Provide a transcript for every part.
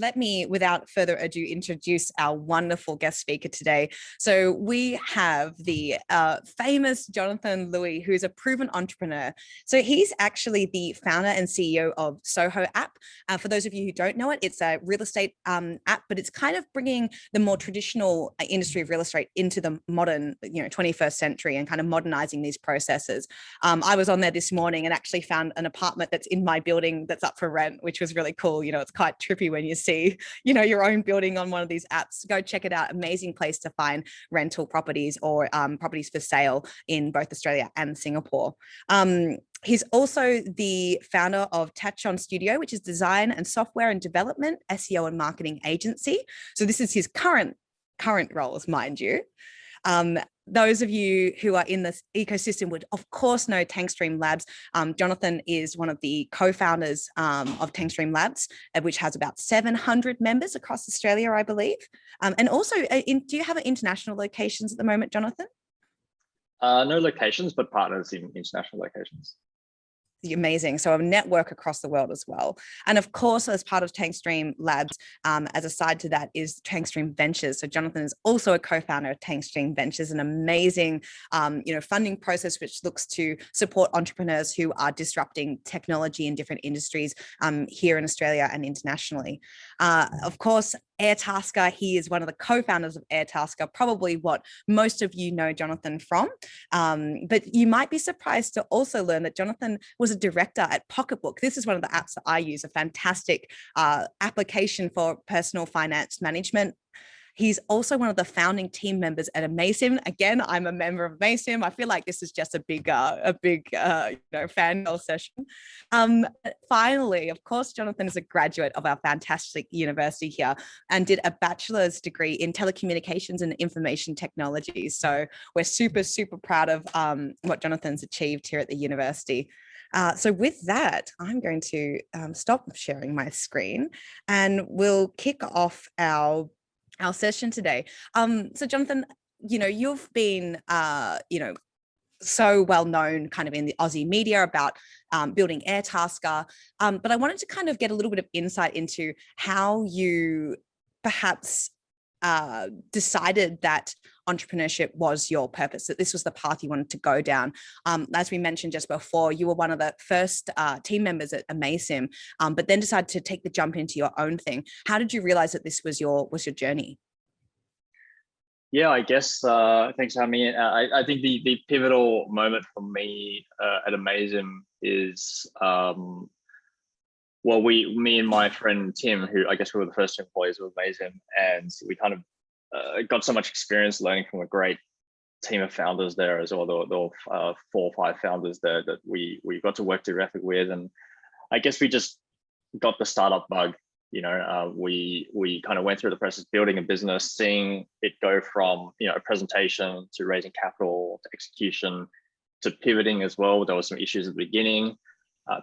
let me, without further ado, introduce our wonderful guest speaker today. So we have the famous Jonathan Lui, who's a proven entrepreneur. So he's actually the founder and CEO of Soho App. For those of you who don't know it, it's a real estate app, but it's kind of bringing the more traditional industry of real estate into the modern, 21st century and kind of modernizing these processes. I was on there this morning and actually found an apartment that's in my building that's up for rent, which was really cool. It's quite trippy when you see, your own building on one of these apps. Go check it out. Amazing place to find rental properties or properties for sale in both Australia and Singapore. He's also the founder of Tachyon Studio, which is design and software and development, SEO and marketing agency. So this is his current roles, mind you. Those of you who are in this ecosystem would, of course, know Tankstream Labs. Jonathan is one of the co-founders of Tankstream Labs, which has about 700 members across Australia, I believe. And also, do you have international locations at the moment, Jonathan? No locations, but partners in international locations. Amazing. So a network across the world as well. And of course, as part of Tankstream Labs, as a side to that is Tankstream Ventures. So Jonathan is also a co-founder of Tankstream Ventures, an amazing, funding process which looks to support entrepreneurs who are disrupting technology in different industries here in Australia and internationally. Of course, Airtasker, he is one of the co-founders of Airtasker, probably what most of you know Jonathan from. But you might be surprised to also learn that Jonathan was a director at Pocketbook. This is one of the apps that I use, a fantastic application for personal finance management. He's also one of the founding team members at Amazim. Again, I'm a member of Amazim. I feel like this is just a big fan session. Finally, of course, Jonathan is a graduate of our fantastic university here and did a bachelor's degree in telecommunications and information technology. So we're super, super proud of what Jonathan's achieved here at the university. So with that, I'm going to stop sharing my screen and we'll kick off our session today. So Jonathan, you've been, so well known kind of in the Aussie media about building Airtasker, but I wanted to kind of get a little bit of insight into how you perhaps decided that entrepreneurship was your purpose, that this was the path you wanted to go down. As we mentioned just before, you were one of the first team members at Amazim, but then decided to take the jump into your own thing. How did you realize that this was your journey? Yeah, I guess, thanks for having me. I think the pivotal moment for me at Amazim is, me and my friend Tim, who I guess we were the first employees of Amazim, and we kind of got so much experience learning from a great team of founders there as well. There were 4 or 5 founders there that we got to work directly with, and I guess we just got the startup bug. We kind of went through the process of building a business, seeing it go from a presentation to raising capital to execution to pivoting as well. There were some issues at the beginning,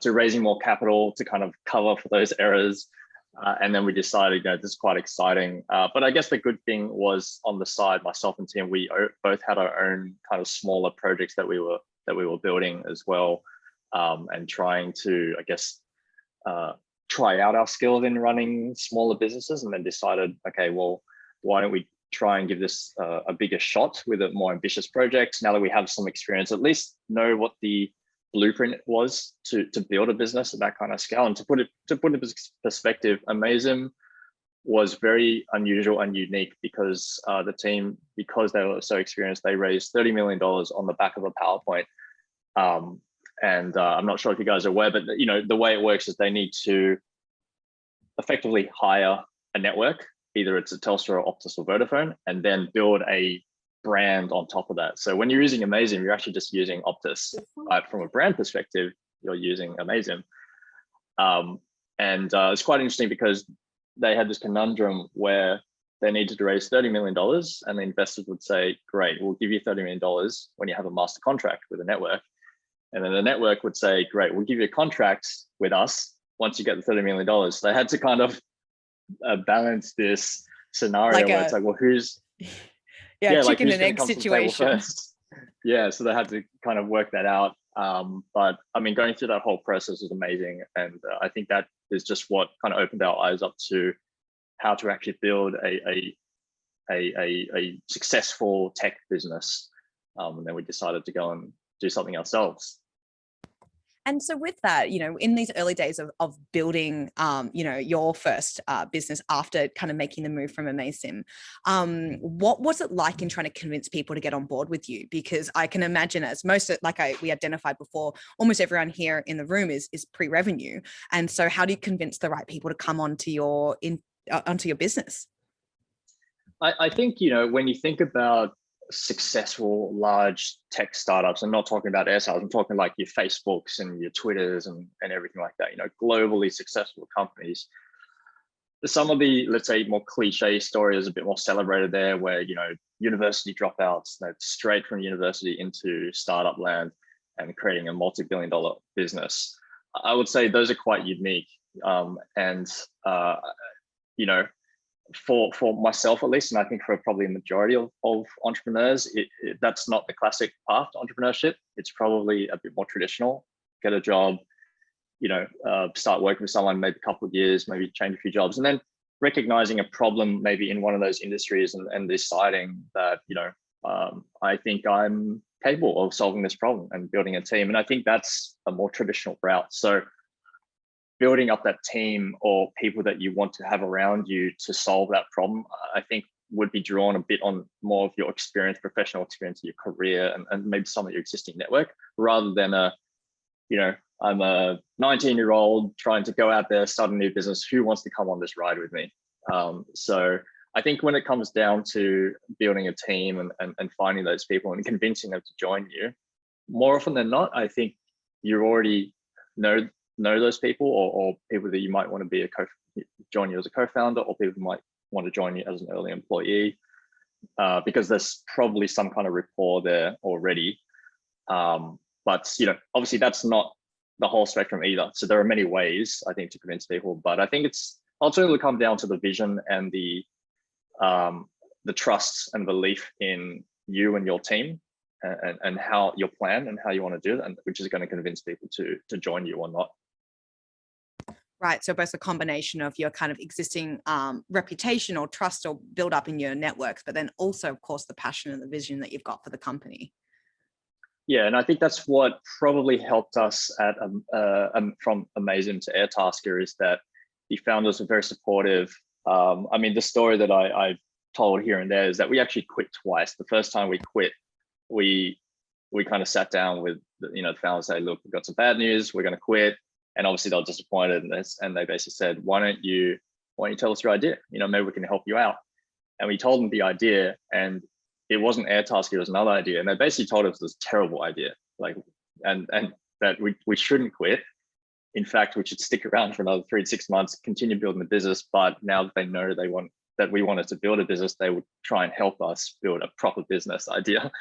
to raising more capital to kind of cover for those errors. And then we decided, this is quite exciting. But I guess the good thing was on the side, myself and Tim, we both had our own kind of smaller projects that we were building as well, and trying to, I guess, try out our skills in running smaller businesses, and then decided, okay, well, why don't we try and give this a bigger shot with a more ambitious project? Now that we have some experience, at least know what the blueprint was to build a business at that kind of scale. And to put it in perspective, Amazim was very unusual and unique because the team, because they were so experienced, they raised $30 million on the back of a PowerPoint. And I'm not sure if you guys are aware, but the way it works is they need to effectively hire a network, either it's a Telstra, or Optus, or Vodafone, and then build a brand on top of that. So when you're using Amazim, you're actually just using Optus. From a brand perspective, you're using Amazim. And it's quite interesting because they had this conundrum where they needed to raise $30 million, and the investors would say, great, we'll give you $30 million when you have a master contract with a network. And then the network would say, great, we'll give you a contract with us once you get the $30 million. So they had to kind of balance this scenario where it's like, well, who's... chicken and egg situation. Yeah, so they had to kind of work that out. But I mean, going through that whole process was amazing. And I think that is just what kind of opened our eyes up to how to actually build a successful tech business. And then we decided to go and do something ourselves. And so with that, in these early days of building, your first business after kind of making the move from Amazim, what was it like in trying to convince people to get on board with you? Because I can imagine, as we identified before, almost everyone here in the room is pre-revenue. And so how do you convince the right people to come onto your business? I think, when you think about successful large tech startups, I'm not talking about Airtasker, I'm talking like your Facebooks and your Twitters and everything like that, globally successful companies. Some of the, let's say, more cliche stories a bit more celebrated there, where, university dropouts, straight from university into startup land and creating a multi-billion-dollar business. I would say those are quite unique. For myself at least, and I think for probably a majority of entrepreneurs, that's not the classic path to entrepreneurship. It's probably a bit more traditional. Get a job, start working with someone maybe a couple of years, maybe change a few jobs, and then recognizing a problem maybe in one of those industries and deciding that, I think I'm capable of solving this problem and building a team. And I think that's a more traditional route. So building up that team or people that you want to have around you to solve that problem, I think would be drawn a bit on more of your experience, professional experience, your career, and maybe some of your existing network, rather than I'm a 19-year-old trying to go out there, start a new business. Who wants to come on this ride with me? So I think when it comes down to building a team and finding those people and convincing them to join you, more often than not, I think you already know those people, or people that you might want to join you as a co-founder, or people who might want to join you as an early employee, because there's probably some kind of rapport there already. But obviously that's not the whole spectrum either. So there are many ways, I think, to convince people, but I think it's ultimately come down to the vision and the trust and belief in you and your team, and how your plan and how you want to do it, and which is going to convince people to join you or not. Right. So both a combination of your kind of existing reputation or trust or build up in your networks, but then also, of course, the passion and the vision that you've got for the company. Yeah, and I think that's what probably helped us from Amazim to Airtasker, is that the founders were very supportive. The story that I've told here and there is that we actually quit twice. The first time we quit, we kind of sat down with the founders, say, look, we've got some bad news, we're going to quit. And obviously they were disappointed in this, and they basically said, why don't you tell us your idea? Maybe we can help you out. And we told them the idea, and it wasn't Airtasker, it was another idea. And they basically told us this terrible idea, and that we shouldn't quit. In fact, we should stick around for another 3 to 6 months, continue building the business. But now that they know that we wanted to build a business, they would try and help us build a proper business idea.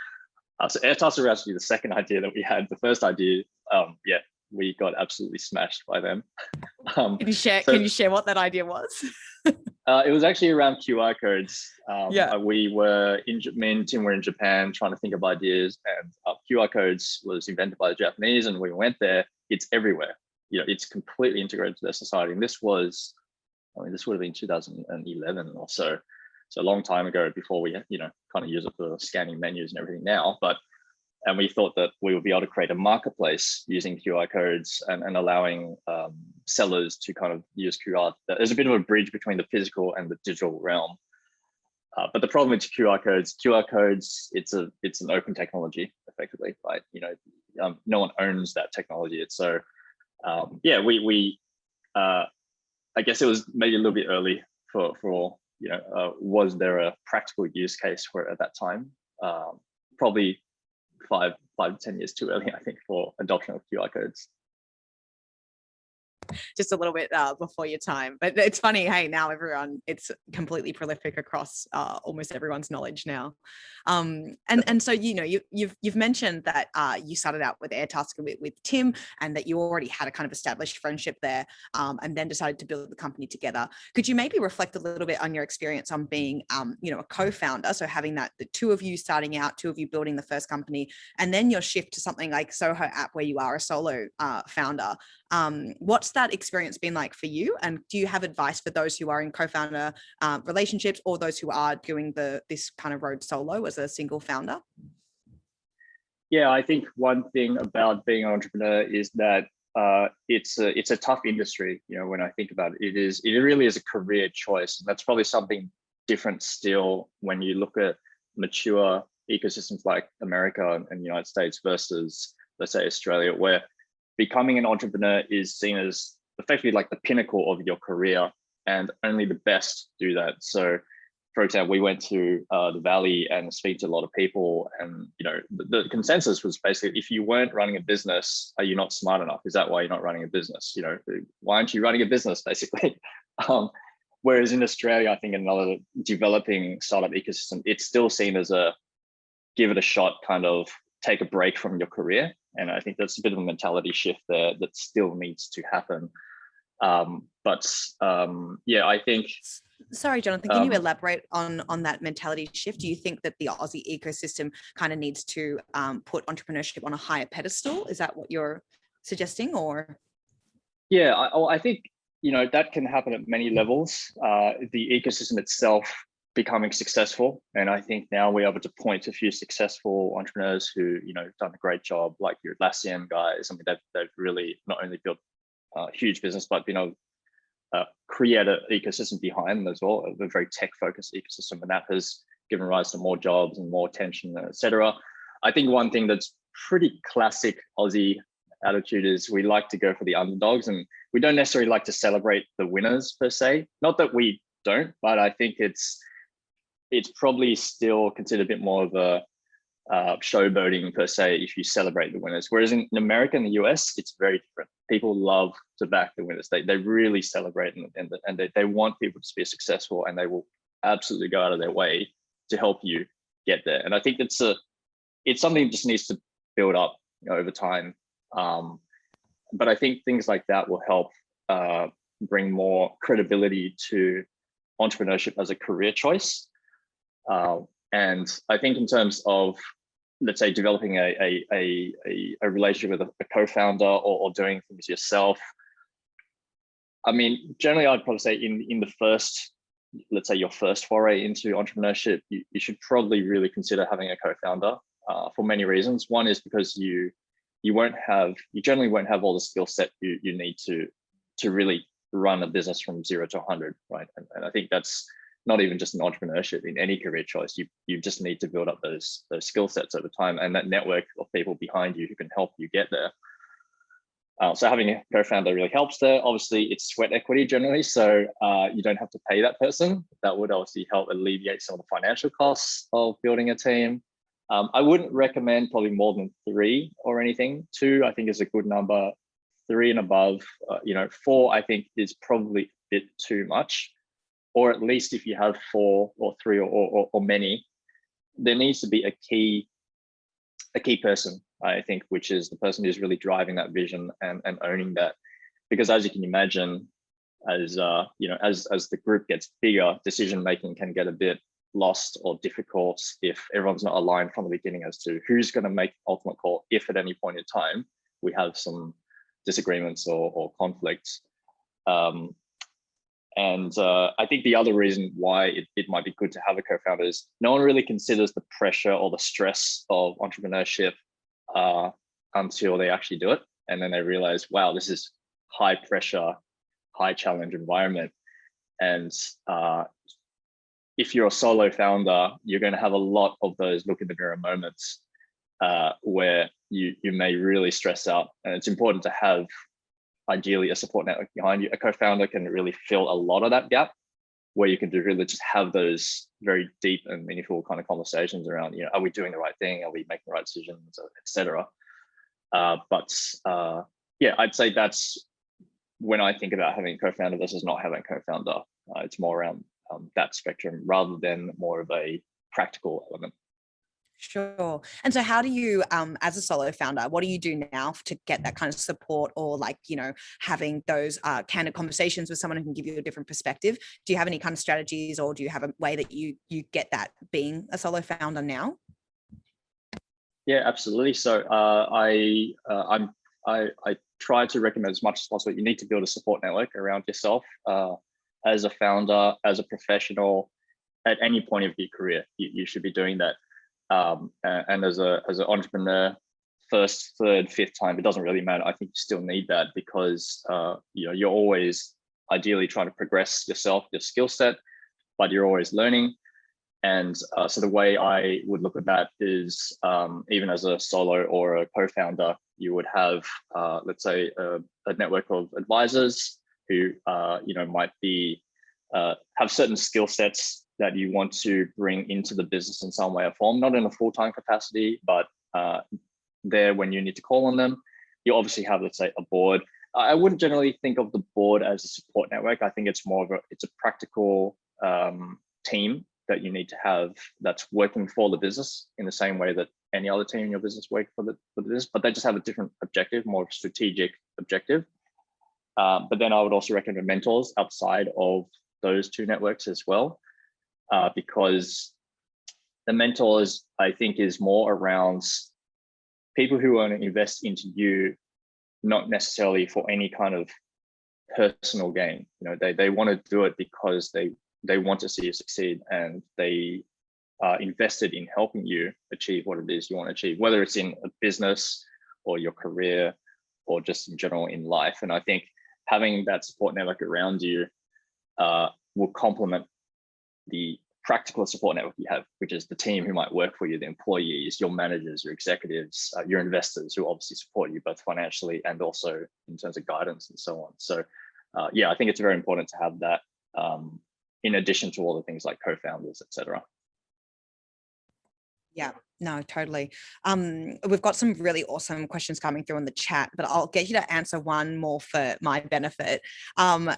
So Airtasker was actually the second idea that we had. The first idea, we got absolutely smashed by them. Can you share what that idea was? It was actually around QR codes. Me and Tim were in Japan trying to think of ideas, and QR codes was invented by the Japanese, and we went there. It's everywhere. It's completely integrated to their society. And this would have been 2011 or so. So a long time ago, before we, kind of use it for scanning menus and everything now. And we thought that we would be able to create a marketplace using QR codes and allowing sellers to kind of use QR. There's a bit of a bridge between the physical and the digital realm. But the problem with QR codes, it's an open technology, effectively, right? No one owns that technology. It's so, I guess it was maybe a little bit early for was there a practical use case for it at that time? Probably 5 to 10 years too early, I think, for adoption of QR codes. Just a little bit before your time, but it's funny. Hey, now it's completely prolific across almost everyone's knowledge now. And so you've mentioned that you started out with Airtasker with Tim, and that you already had a kind of established friendship there, and then decided to build the company together. Could you maybe reflect a little bit on your experience on being a co-founder? So having the two of you starting out, two of you building the first company, and then your shift to something like Soho App, where you are a solo founder. What's that experience been like for you? And do you have advice for those who are in co-founder relationships, or those who are doing this kind of road solo as a single founder? Yeah, I think one thing about being an entrepreneur is that it's a tough industry. You know, when I think about it, it really is a career choice. And that's probably something different still when you look at mature ecosystems like America and the United States versus, let's say, Australia, where becoming an entrepreneur is seen as effectively like the pinnacle of your career, and only the best do that. So, for example, we went to the Valley and speak to a lot of people, and the consensus was basically, if you weren't running a business, are you not smart enough? Is that why you're not running a business? Why aren't you running a business, basically? Whereas in Australia, I think in another developing startup ecosystem, it's still seen as a give it a shot, kind of take a break from your career. And I think that's a bit of a mentality shift there that still needs to happen. Yeah, I think. Sorry, Jonathan, can you elaborate on that mentality shift? Do you think that the Aussie ecosystem kind of needs to put entrepreneurship on a higher pedestal? Is that what you're suggesting, or? Yeah, I think, that can happen at many levels. The ecosystem itself becoming successful. And I think now we're able to point to a few successful entrepreneurs who, done a great job, like your Atlassian guys. I mean, they've really not only built a huge business, but, create an ecosystem behind them as well, a very tech-focused ecosystem. And that has given rise to more jobs and more attention, et cetera. I think one thing that's pretty classic Aussie attitude is we like to go for the underdogs, and we don't necessarily like to celebrate the winners per se. Not that we don't, but I think it's probably still considered a bit more of a showboating per se if you celebrate the winners. Whereas in America and the US, it's very different. People love to back the winners. They really celebrate, and they want people to be successful, and they will absolutely go out of their way to help you get there. And I think it's something that just needs to build up over time. But I think things like that will help bring more credibility to entrepreneurship as a career choice. And I think in terms of, let's say, developing a relationship with a co-founder or doing things yourself, I mean, generally I'd probably say in the first, let's say your first foray into entrepreneurship, you should probably really consider having a co-founder for many reasons. One is because you generally won't have all the skill set you need to really run a business from 0 to 100, right? And I think that's not even just in entrepreneurship, in any career choice, you just need to build up those skill sets over time, and that network of people behind you who can help you get there. So having a co-founder really helps there. Obviously, it's sweat equity generally, so you don't have to pay that person. That would obviously help alleviate some of the financial costs of building a team. I wouldn't recommend probably more than 3 or anything. 2, I think, is a good number. 3 and above, 4, I think, is probably a bit too much. Or at least if you have 4 or 3 or many, there needs to be a key person, I think, which is the person who's really driving that vision and owning that. Because as you can imagine, as the group gets bigger, decision making can get a bit lost or difficult if everyone's not aligned from the beginning as to who's going to make the ultimate call if at any point in time we have some disagreements or conflicts. And I think the other reason why it might be good to have a co-founder is no one really considers the pressure or the stress of entrepreneurship until they actually do it. And then they realize, wow, this is high pressure, high challenge environment. And if you're a solo founder, you're going to have a lot of those look in the mirror moments where you may really stress out. And it's important to have, ideally, a support network behind you. A co-founder can really fill a lot of that gap, where you can really just have those very deep and meaningful kind of conversations around, are we doing the right thing? Are we making the right decisions, etc. Yeah, I'd say that's when I think about having a co-founder versus not having a co-founder. It's more around that spectrum rather than more of a practical element. Sure. And so how do you, as a solo founder, what do you do now to get that kind of support, or having those candid conversations with someone who can give you a different perspective? Do you have any kind of strategies, or do you have a way that you get that being a solo founder now? Yeah, absolutely. So I try to recommend as much as possible. You need to build a support network around yourself as a founder, as a professional, at any point of your career. You should be doing that. And as an entrepreneur, first, third, fifth time, it doesn't really matter. I think you still need that because you're always ideally trying to progress yourself, your skill set, but you're always learning. And so the way I would look at that is even as a solo or a co-founder, you would have, let's say, a network of advisors who might be have certain skill sets that you want to bring into the business in some way or form, not in a full-time capacity, but there when you need to call on them. You obviously have, let's say, a board. I wouldn't generally think of the board as a support network. I think it's more of it's a practical team that you need to have that's working for the business in the same way that any other team in your business work for the business, but they just have a different objective, more strategic objective. But then I would also recommend mentors outside of those two networks as well, because the mentors, I think, is more around people who want to invest into you, not necessarily for any kind of personal gain. They want to do it because they want to see you succeed, and they are invested in helping you achieve what it is you want to achieve, whether it's in a business or your career or just in general in life. And I think having that support network around you will complement the practical support network you have, which is the team who might work for you, the employees, your managers, your executives, your investors who obviously support you both financially and also in terms of guidance and so on. So yeah, I think it's very important to have that in addition to all the things like co-founders, etc. Yeah, no, totally. We've got some really awesome questions coming through in the chat, but I'll get you to answer one more for my benefit.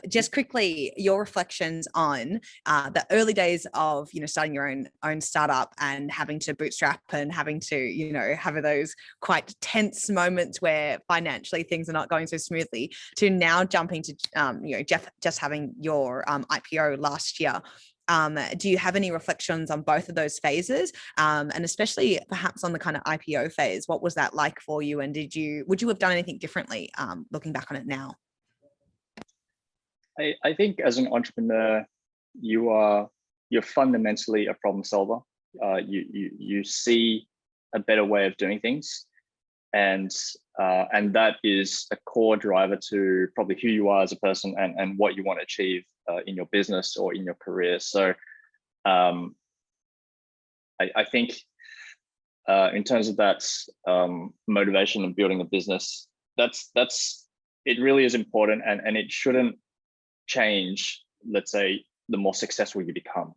Just quickly, your reflections on the early days of, starting your own startup and having to bootstrap and having to, have those quite tense moments where financially things are not going so smoothly, to now jumping to, Jeff, just having your IPO last year. Do you have any reflections on both of those phases? And especially perhaps on the kind of IPO phase, what was that like for you? And would you have done anything differently looking back on it now? I think as an entrepreneur, you're fundamentally a problem solver. You see a better way of doing things. And that is a core driver to probably who you are as a person and what you want to achieve in your business or in your career. So I think in terms of that motivation and building a business, it really is important, and it shouldn't change, let's say, the more successful you become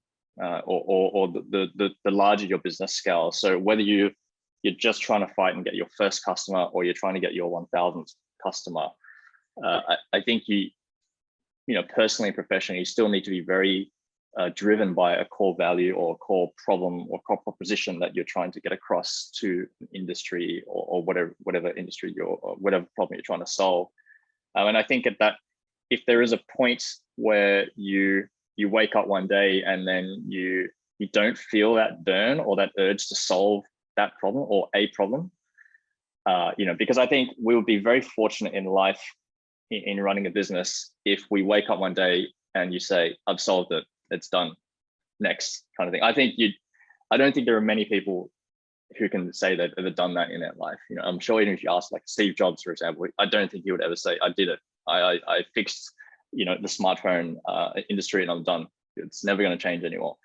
or the larger your business scale. So whether you're just trying to fight and get your first customer, or you're trying to get your 1,000th customer, I think personally and professionally, you still need to be very driven by a core value or a core problem or core proposition that you're trying to get across to an industry or whatever industry or whatever problem you're trying to solve. And I think that if there is a point where you wake up one day and then you don't feel that burn or that urge to solve that problem or a problem, because I think we would be very fortunate in life in running a business if we wake up one day and you say, I've solved it, it's done, next kind of thing. I don't think there are many people who can say they've ever done that in their life. I'm sure even if you ask like Steve Jobs, for example, I don't think he would ever say, I did it. I fixed, the smartphone industry and I'm done. It's never going to change anymore.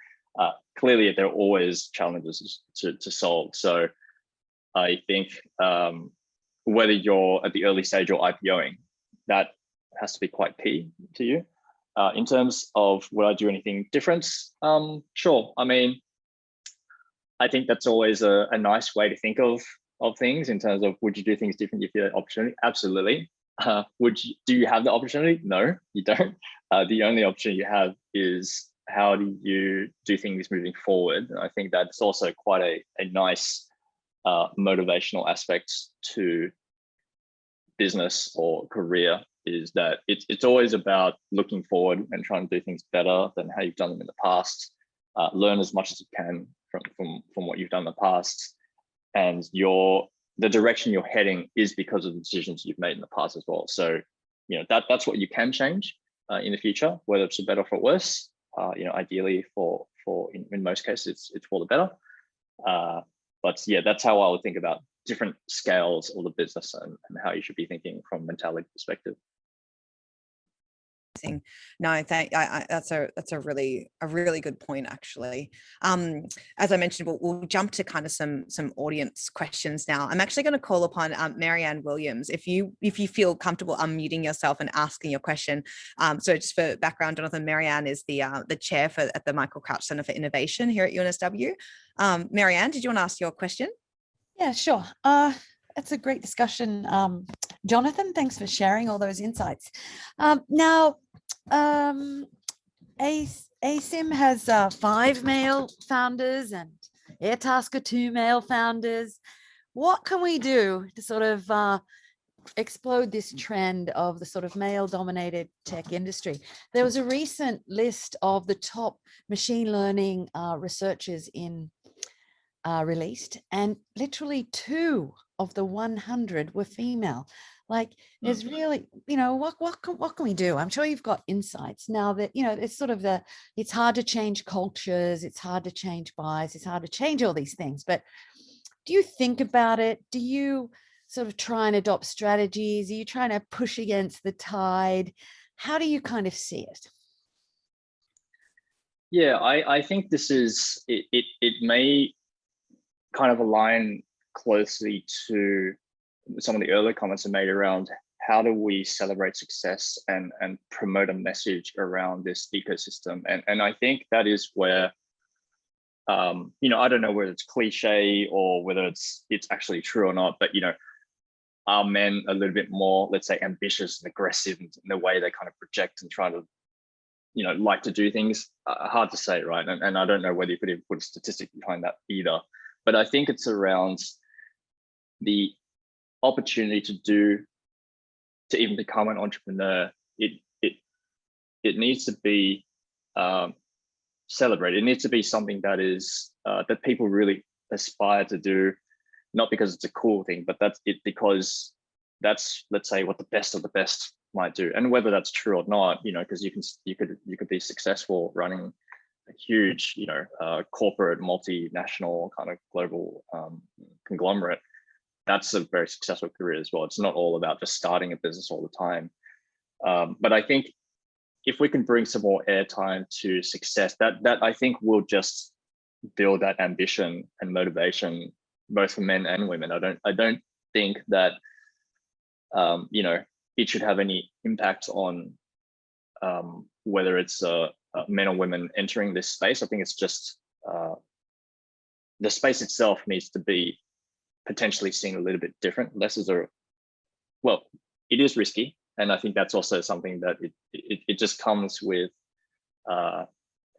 Clearly, there are always challenges to solve. So I think whether you're at the early stage or IPOing, that has to be quite key to you. In terms of would I do anything different? Sure. I mean, I think that's always a nice way to think of things in terms of, would you do things different if you had opportunity? Absolutely. Do you have the opportunity? No, you don't. The only option you have is, how do you do things moving forward? And I think that's also quite a nice motivational aspect to business or career, is that it's always about looking forward and trying to do things better than how you've done them in the past. Learn as much as you can from what you've done in the past, and your the direction you're heading is because of the decisions you've made in the past as well. So, that's what you can change in the future, whether it's for better or for worse. Ideally for in most cases, it's for the better. But yeah, that's how I would think about different scales of the business and how you should be thinking from a mentality perspective. No, that's a really good point, actually. As I mentioned, we'll jump to kind of some audience questions now. I'm actually going to call upon Marianne Williams. If you feel comfortable unmuting yourself and asking your question. So just for background, Jonathan, Marianne is the chair at the Michael Crouch Centre for Innovation here at UNSW. Marianne, did you want to ask your question? Yeah, sure. It's a great discussion. Jonathan, thanks for sharing all those insights. Now, ASIM has 5 male founders and Airtasker 2 male founders. What can we do to sort of explode this trend of the sort of male-dominated tech industry? There was a recent list of the top machine learning researchers released, and literally 2 of the 100 were female. Like, there's really, what can we do? I'm sure you've got insights now that, it's sort of it's hard to change cultures, it's hard to change bias, it's hard to change all these things. But do you think about it? Do you sort of try and adopt strategies? Are you trying to push against the tide? How do you kind of see it? Yeah, I think this is, it may kind of align closely to some of the earlier comments I made around how do we celebrate success and promote a message around this ecosystem. And I think that is where, I don't know whether it's cliche or whether it's actually true or not, but, are men a little bit more, let's say, ambitious and aggressive in the way they kind of project and try to, like to do things? Hard to say, right? And I don't know whether you could even put a statistic behind that either. But I think it's around the opportunity to even become an entrepreneur. It needs to be celebrated. It needs to be something that is that people really aspire to do, not because it's a cool thing, but that's it, because that's, let's say, what the best of the best might do. And whether that's true or not, because you could be successful running a huge, corporate, multinational kind of global conglomerate. That's a very successful career as well. It's not all about just starting a business all the time. But I think if we can bring some more airtime to success, that I think will just build that ambition and motivation, both for men and women. I don't think that it should have any impact on whether it's men or women entering this space. I think it's just the space itself needs to be potentially seen a little bit different. It is risky, and I think that's also something that it just comes with.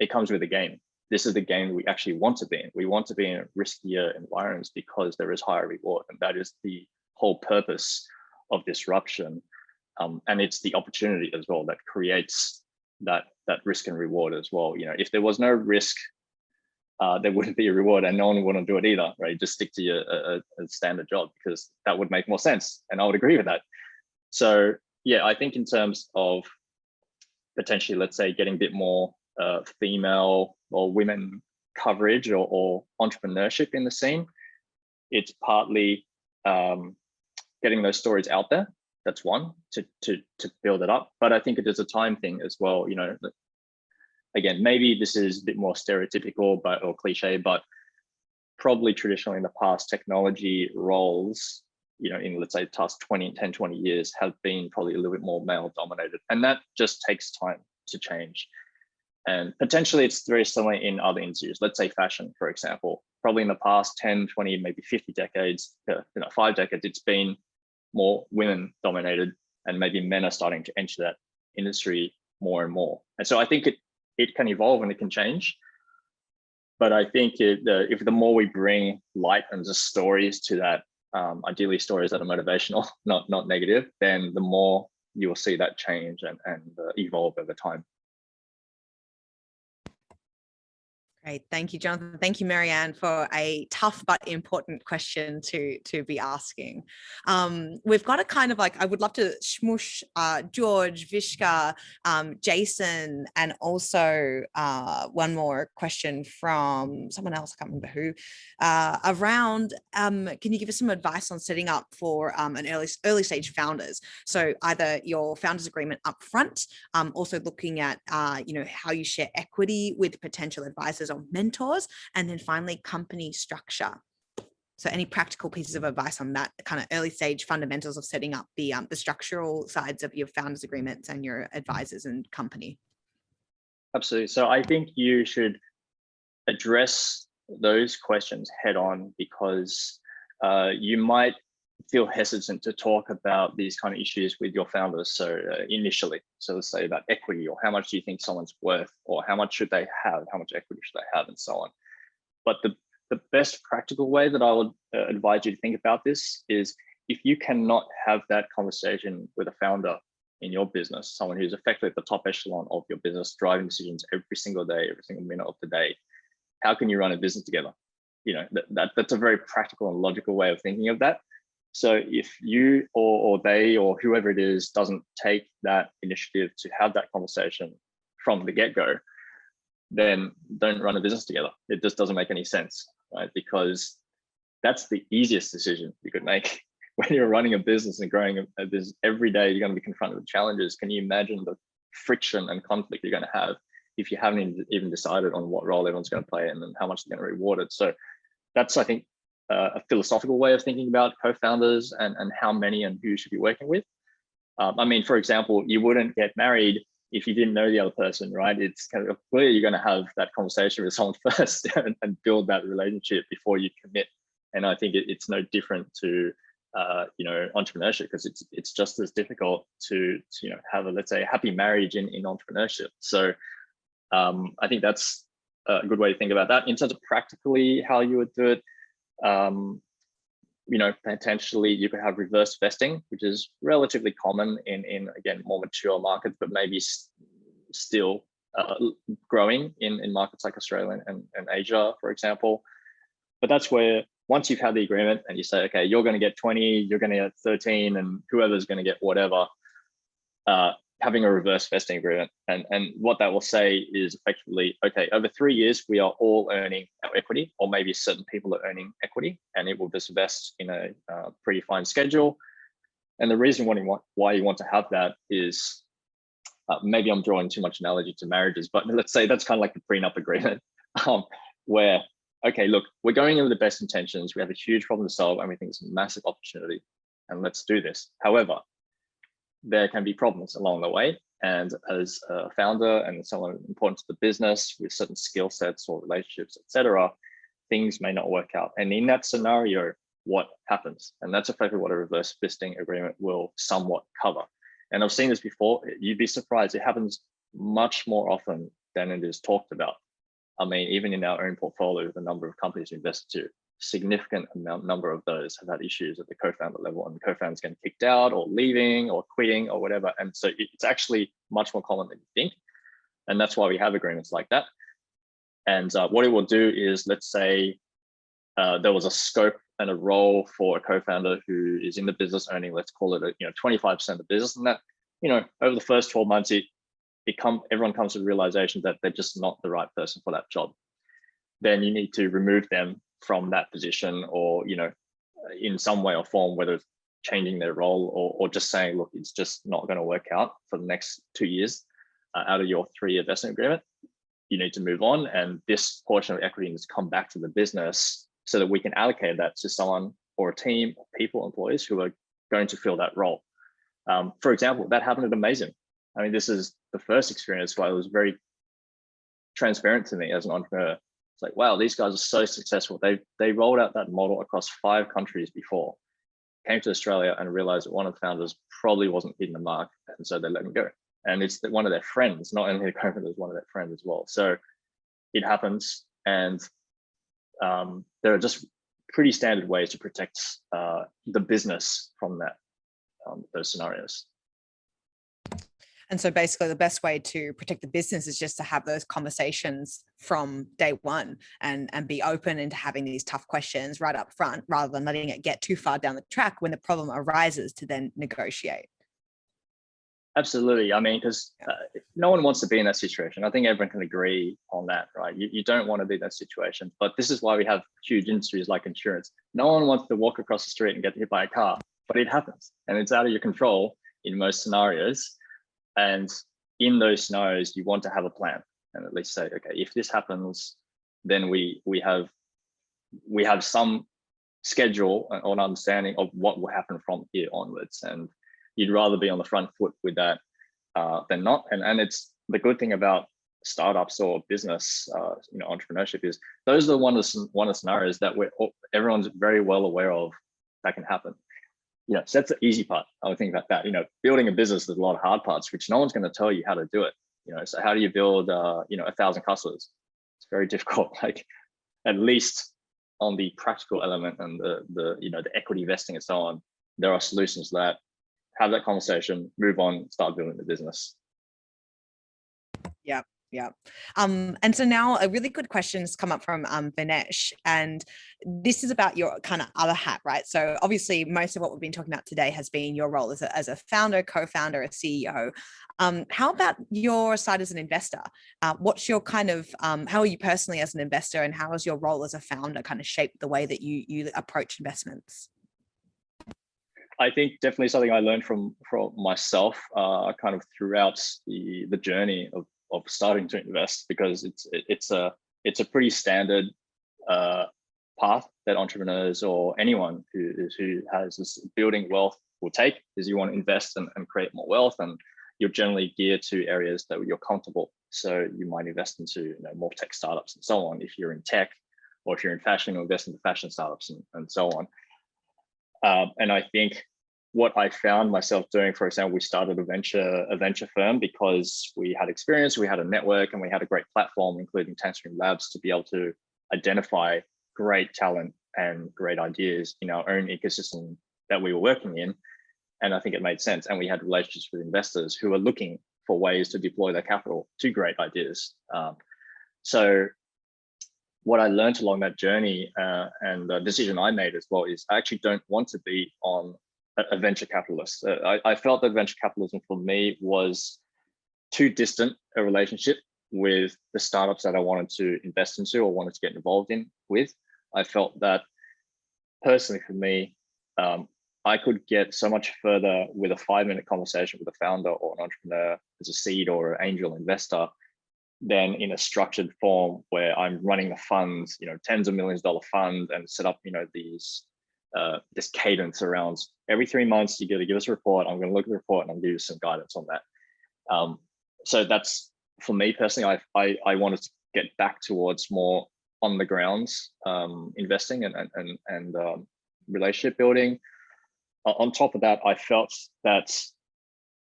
It comes with the game. This is the game we actually want to be in. We want to be in riskier environments because there is higher reward, and that is the whole purpose of disruption. And it's the opportunity as well that creates that risk and reward as well. If there was no risk, there wouldn't be a reward, and no one wouldn't do it either, right? Just stick to a standard job, because that would make more sense, and I would agree with that. So yeah, I think in terms of potentially, let's say, getting a bit more female or women coverage or entrepreneurship in the scene, it's partly getting those stories out there. That's one, to build it up. But I think it is a time thing as well. Again, maybe this is a bit more stereotypical or cliche, but probably traditionally in the past, technology roles, in, let's say, the past 10, 20 years have been probably a little bit more male dominated. And that just takes time to change. And potentially it's very similar in other industries. Let's say fashion, for example. Probably in the past 10, 20, maybe 50 decades, 5 decades, it's been more women dominated, and maybe men are starting to enter that industry more and more. And so I think it can evolve and it can change. But I think if the more we bring light and just stories to that, ideally stories that are motivational, not negative, then the more you will see that change and evolve over time. Great. Thank you, Jonathan. Thank you, Marianne, for a tough but important question to be asking. We've got a kind of like, I would love to smush George, Vishka, Jason, and also one more question from someone else, I can't remember who, around, can you give us some advice on setting up for an early stage founders? So either your founders agreement up front, also looking at, how you share equity with potential advisors or mentors, and then finally company structure. So any practical pieces of advice on that kind of early stage fundamentals of setting up the structural sides of your founders agreements and your advisors and company? Absolutely. So I think you should address those questions head on, because you might feel hesitant to talk about these kind of issues with your founders. So initially, so let's say about equity, or how much do you think someone's worth, or how much should they have, how much equity should they have, and so on. But the best practical way that I would advise you to think about this is, if you cannot have that conversation with a founder in your business, someone who's effectively at the top echelon of your business, driving decisions every single day, every single minute of the day, how can you run a business together? That's a very practical and logical way of thinking of that. So if you or they or whoever it is doesn't take that initiative to have that conversation from the get-go, then don't run a business together. It just doesn't make any sense, right? Because that's the easiest decision you could make. When you're running a business and growing a business, every day you're going to be confronted with challenges. Can you imagine the friction and conflict you're going to have if you haven't even decided on what role everyone's going to play and then how much they're going to reward it? So that's, I think, a philosophical way of thinking about co-founders and how many and who you should be working with. I mean, for example, you wouldn't get married if you didn't know the other person, right? It's kind of clear you're going to have that conversation with someone first and build that relationship before you commit. And I think it's no different to entrepreneurship, because it's just as difficult to have a, let's say, a happy marriage in entrepreneurship. So I think that's a good way to think about that. In terms of practically how you would do it, potentially you could have reverse vesting, which is relatively common in again, more mature markets, but maybe still growing in markets like Australia and Asia, for example. But that's where, once you've had the agreement and you say, okay, you're going to get 20, you're going to get 13, and whoever's going to get whatever, having a reverse vesting agreement. And what that will say is effectively, okay, over 3 years, we are all earning our equity, or maybe certain people are earning equity, and it will just vest in a predefined schedule. And the reason why you want to have that is, maybe I'm drawing too much analogy to marriages, but let's say that's kind of like the prenup agreement, where, okay, look, we're going in with the best intentions. We have a huge problem to solve, and we think it's a massive opportunity, and let's do this. However, there can be problems along the way. And as a founder and someone important to the business with certain skill sets or relationships, etc., things may not work out. And in that scenario, what happens? And that's effectively what a reverse vesting agreement will somewhat cover. And I've seen this before. You'd be surprised. It happens much more often than it is talked about. I mean, even in our own portfolio, the number of companies we invested to, significant number of those have had issues at the co-founder level, and the co-founders getting kicked out or leaving or quitting or whatever. And so it's actually much more common than you think. And that's why we have agreements like that. And what it will do is, let's say there was a scope and a role for a co-founder who is in the business earning, let's call it 25% of the business. And that, over the first 12 months, everyone comes to the realization that they're just not the right person for that job. Then you need to remove them from that position, or in some way or form, whether it's changing their role or just saying, look, it's just not going to work out for the next 2 years out of your 3-year investment agreement. You need to move on, and this portion of equity needs to come back to the business so that we can allocate that to someone or a team of people, employees who are going to fill that role. For example, that happened at Amazing. I mean, this is the first experience where it was very transparent to me as an entrepreneur. It's like, wow, these guys are so successful. They rolled out that model across 5 countries before, came to Australia and realized that one of the founders probably wasn't hitting the mark, and so they let him go. And it's one of their friends, not only the co-founder, one of their friends as well. So it happens, and there are just pretty standard ways to protect the business from that, those scenarios. And so basically the best way to protect the business is just to have those conversations from day one and be open into having these tough questions right up front, rather than letting it get too far down the track when the problem arises to then negotiate. Absolutely. I mean, because no one wants to be in that situation. I think everyone can agree on that, right? You don't want to be in that situation, but this is why we have huge industries like insurance. No one wants to walk across the street and get hit by a car, but it happens and it's out of your control in most scenarios. And in those scenarios, you want to have a plan and at least say, okay, if this happens, then we have some schedule or an understanding of what will happen from here onwards. And you'd rather be on the front foot with that than not. And it's the good thing about startups or business, entrepreneurship is those are one of the scenarios that everyone's very well aware of that can happen. So that's the easy part. I would think about that. Building a business, there's a lot of hard parts, which no one's going to tell you how to do it. So how do you build, 1,000 customers? It's very difficult. Like, at least on the practical element and the equity vesting and so on, there are solutions that have that conversation, move on, start building the business. Yeah. And so now a really good question has come up from Vinesh, and this is about your kind of other hat, right? So obviously most of what we've been talking about today has been your role as a founder, co-founder, a CEO. How about your side as an investor? What's your kind of, how are you personally as an investor, and how has your role as a founder kind of shaped the way that you approach investments? I think definitely something I learned from myself kind of throughout the journey of starting to invest, because it's a pretty standard path that entrepreneurs or anyone who has this building wealth will take, is you want to invest and create more wealth, and you're generally geared to areas that you're comfortable. So you might invest into more tech startups and so on if you're in tech, or if you're in fashion, you'll invest into fashion startups and so on. And I think what I found myself doing, for example, we started a venture firm because we had experience, we had a network, and we had a great platform, including Tankstream Labs, to be able to identify great talent and great ideas in our own ecosystem that we were working in. And I think it made sense. And we had relationships with investors who were looking for ways to deploy their capital to great ideas. So what I learned along that journey and the decision I made as well is I actually don't want to be on a venture capitalist. I felt that venture capitalism for me was too distant a relationship with the startups that I wanted to invest into or wanted to get involved in with. I felt that personally for me, I could get so much further with a 5-minute conversation with a founder or an entrepreneur as a seed or an angel investor than in a structured form where I'm running a fund, tens of millions of dollar fund, and set up, this cadence around every 3 months, you got to give us a report. I'm going to look at the report and I'll give you some guidance on that. So that's, for me personally, I wanted to get back towards more on the ground investing and relationship building. On top of that, I felt that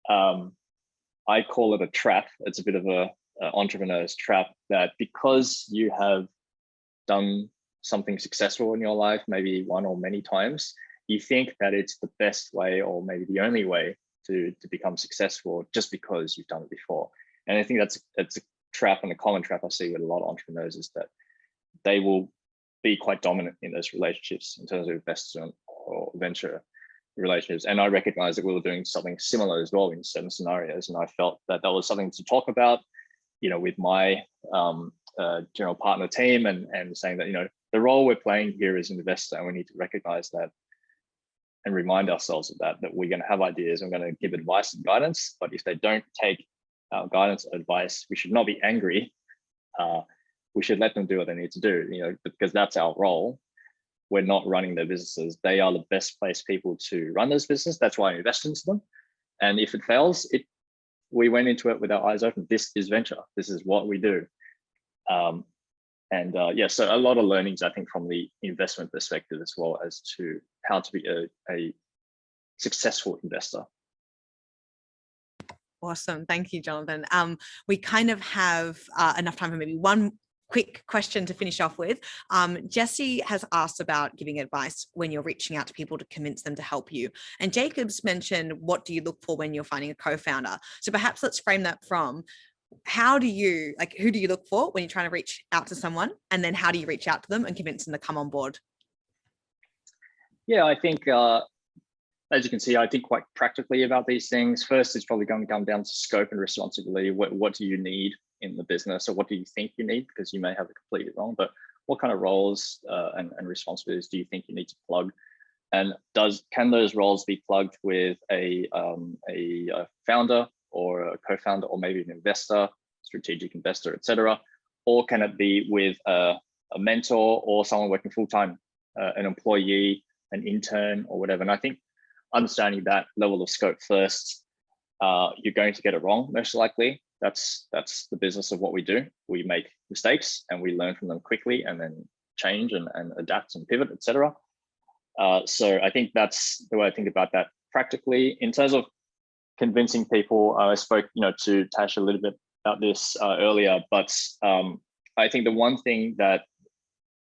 I call it a trap. It's a bit of a entrepreneur's trap, that because you have done something successful in your life, maybe one or many times, you think that it's the best way or maybe the only way to become successful just because you've done it before. And I think that's a trap, and a common trap I see with a lot of entrepreneurs is that they will be quite dominant in those relationships in terms of investment or venture relationships. And I recognized that we were doing something similar as well in certain scenarios. And I felt that was something to talk about, with my general partner team, and saying that, the role we're playing here is an investor, and we need to recognize that and remind ourselves of that we're going to have ideas, and we're going to give advice and guidance. But if they don't take our guidance or advice, we should not be angry. We should let them do what they need to do, because that's our role. We're not running their businesses. They are the best placed people to run this business. That's why I invest into them. And if it fails, we went into it with our eyes open. This is venture. This is what we do. So a lot of learnings, I think, from the investment perspective as well, as to how to be a successful investor. Awesome. Thank you, Jonathan. We kind of have enough time for maybe one quick question to finish off with. Jesse has asked about giving advice when you're reaching out to people to convince them to help you. And Jacob's mentioned, what do you look for when you're finding a co-founder? So perhaps let's frame that from, who do you look for when you're trying to reach out to someone? And then how do you reach out to them and convince them to come on board? Yeah, I think, as you can see, I think quite practically about these things. First, it's probably going to come down to scope and responsibility. What do you need in the business, or what do you think you need? Because you may have it completely wrong, but what kind of roles and responsibilities do you think you need to plug? And can those roles be plugged with a founder or a co-founder, or maybe an investor, strategic investor, etc.? Or can it be with a mentor or someone working full-time, an employee, an intern, or whatever? And I think understanding that level of scope first, you're going to get it wrong, most likely. That's the business of what we do. We make mistakes and we learn from them quickly, and then change and adapt and pivot, etc. So I think that's the way I think about that practically. In terms of convincing people, I spoke to Tash a little bit about this earlier, but I think the one thing that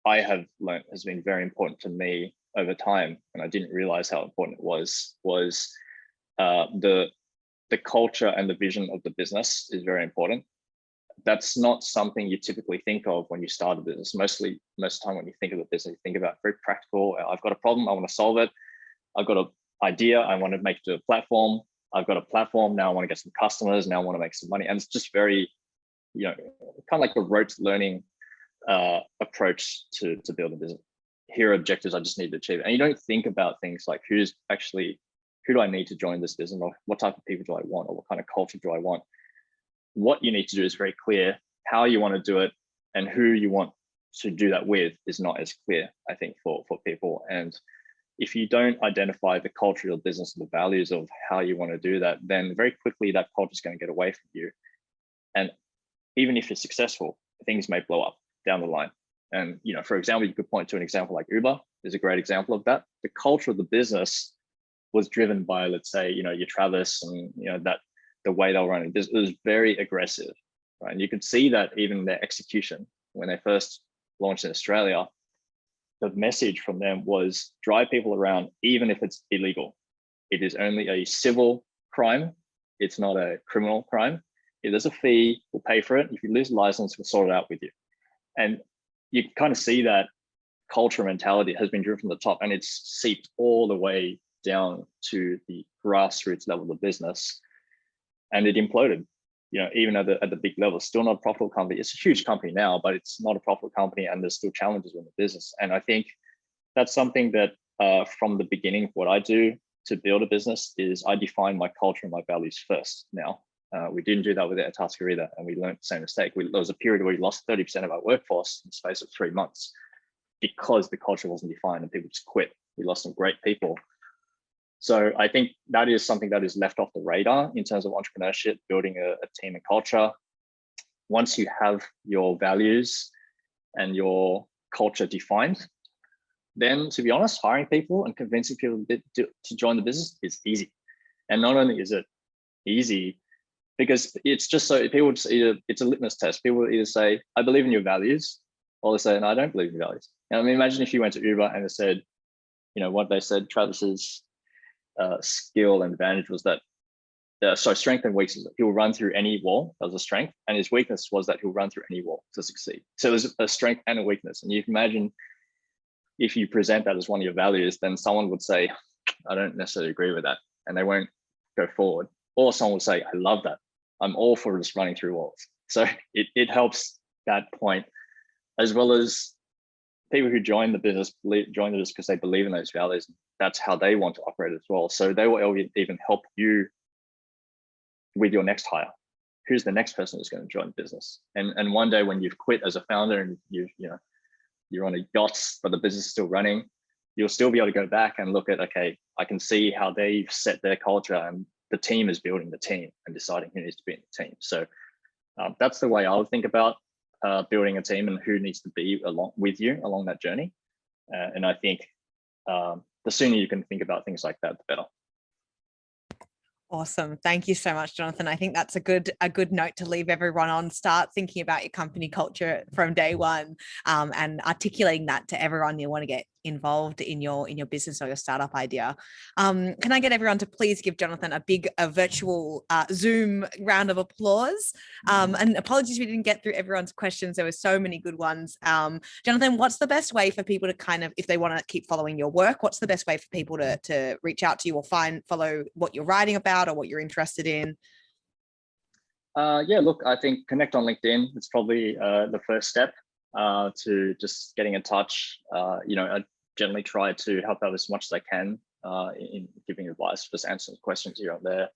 I have learned has been very important to me over time, and I didn't realize how important it was the culture and the vision of the business is very important. That's not something you typically think of when you start a business. Most of the time when you think of a business, you think about very practical. I've got a problem, I want to solve it. I've got an idea, I want to make it a platform. I've got a platform, now I want to get some customers, now I want to make some money. And it's just very, kind of like a rote learning approach to build a business. Here are objectives I just need to achieve. And you don't think about things like who do I need to join this business, or what type of people do I want, or what kind of culture do I want? What you need to do is very clear. How you want to do it and who you want to do that with is not as clear, I think, for people. And if you don't identify the culture of the business and the values of how you want to do that, then very quickly that culture is going to get away from you. And even if you're successful, things may blow up down the line. And for example, you could point to an example like Uber is a great example of that. The culture of the business was driven by, let's say, your Travis and that the way they were running. It was very aggressive, right? And you could see that even their execution when they first launched in Australia. The message from them was drive people around, even if it's illegal. It is only a civil crime. It's not a criminal crime. If there's a fee, we'll pay for it. If you lose a license, we'll sort it out with you. And you kind of see that culture mentality has been driven from the top, and it's seeped all the way down to the grassroots level of the business, and it imploded. Even at the big level, still not a profitable company. It's a huge company now, but it's not a profitable company, and there's still challenges in the business. And I think that's something that from the beginning, what I do to build a business is I define my culture and my values first. Now, we didn't do that with Airtasker either, and we learned the same mistake. There was a period where we lost 30% of our workforce in the space of 3 months because the culture wasn't defined and people just quit. We lost some great people. So I think that is something that is left off the radar in terms of entrepreneurship, building a team and culture. Once you have your values and your culture defined, then, to be honest, hiring people and convincing people to join the business is easy. And not only is it easy, because it's just so people just it's a litmus test. People will either say, I believe in your values, or they say, no, I don't believe in your values. And I mean, imagine if you went to Uber and it said, what they said, Travis's skill and advantage was that, strength and weakness, he'll run through any wall. That was a strength. And his weakness was that he'll run through any wall to succeed. So there's a strength and a weakness. And you can imagine if you present that as one of your values, then someone would say, I don't necessarily agree with that. And they won't go forward. Or someone will say, I love that. I'm all for just running through walls. So it helps that point, as well as people who join the business because they believe in those values. That's how they want to operate as well. So they will even help you with your next hire. Who's the next person who's going to join the business? And one day when you've quit as a founder and you're on a yacht, but the business is still running, you'll still be able to go back and look at, okay, I can see how they've set their culture, and the team is building the team and deciding who needs to be in the team. So that's the way I would think about building a team and who needs to be along with you along that journey. And I think the sooner you can think about things like that, the better. Awesome. Thank you so much, Jonathan. I think that's a good note to leave everyone on. Start thinking about your company culture from day one, and articulating that to everyone you want to get involved in your business or your startup idea. Can I get everyone to please give Jonathan a virtual Zoom round of applause? And apologies we didn't get through everyone's questions. There were so many good ones. Jonathan, what's the best way for people to kind of, if they want to keep following your work, what's the best way for people to reach out to you or follow what you're writing about or what you're interested in? Yeah, look, I think connect on LinkedIn. It's probably the first step to just getting in touch. I generally try to help out as much as I can in giving advice, just answering questions here and there.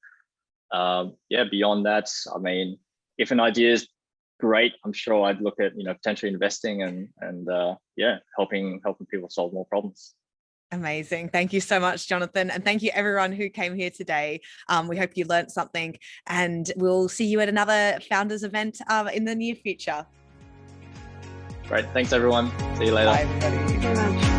Beyond that, I mean, if an idea is great, I'm sure I'd look at potentially investing and helping people solve more problems. Amazing. Thank you so much, Jonathan. And thank you everyone who came here today. We hope you learned something, and we'll see you at another Founders event in the near future. Great. Thanks, everyone. See you later. Bye, everybody. Thank you very much.